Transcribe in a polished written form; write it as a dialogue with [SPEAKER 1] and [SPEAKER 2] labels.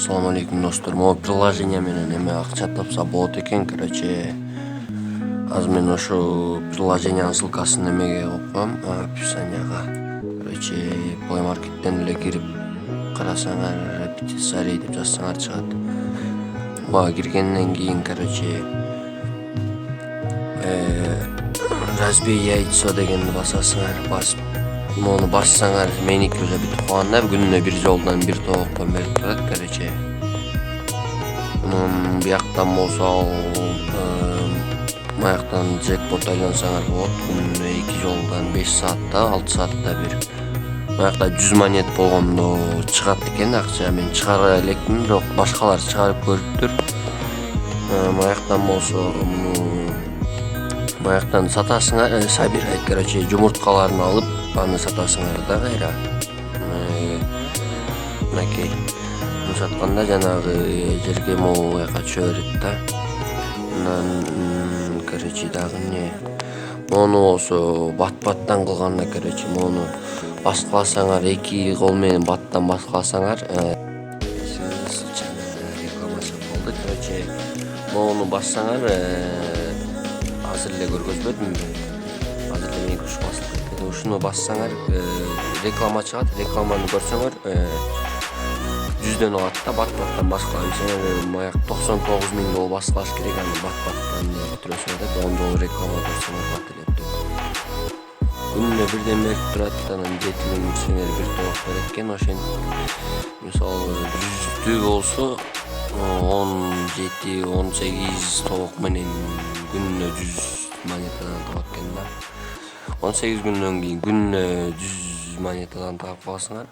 [SPEAKER 1] Assalamu alaikum dostlar. Mo приложение менен эме акча тапса болот экен, короче. Азыр мен ошо приложениянын ссылкасын эмеге коюп коем, описанияга. Короче, Play Market'ten эле кирип карасаңар, репетиция деп жазсаңар чыгат. Бага киргенден кийин, короче, разбей яйцо дегенди басасыңар, басып Onu bassаңар, меники уже бүтүп калганда күнүнө бир жолдон бир тоокко берип турат, короче. Бияктан болсо маяктан джекпот айлансаңар болот. Күнүнө 2 жолдон 5 саатта, 6 саатта бир. Маякта 100 монет болгондо чыгат экен акча. Мен чыгара элекмин, бирок башкалар чыгарып көрүптүр. Маяктан болсо маяктан сатасыңар, собирайт, короче, жумурткаларын алып аны сатасыңар да кайра. Мынакей сатканда жанагы жерге могу жака чыга берет да. Анан короче дагы эмне? Мону болсо бат-баттан кылганда, короче, мону баскыласаңар, 2 кол менен баттан баскыласаңар, рекламасы болду. Короче, мону бассаңар, азыр эле көргөзбөдүм. Азыр эле мен күч басып кетти. Ушуну бассаңар, реклама чыгат. Рекламаны көрсөңөр, 100дөн алат да, бат-баттан баскылайсыңар. Маяк 99 000 жолу баскылаш керек, аны бат-баттан бүтүрөсүңөр деп 10 жолу реклама көрсөңөр бат элеп. Күнүнө бирден берип турат, анан 7 000 сеңер бир тоок берет экен. Ошентип мисалы 100 болсо 17-18 тоок менен күнүнө 100 монетадан табат экен да. 18 күндөн кийин күнүнө 100 монетадан таап калсаңар,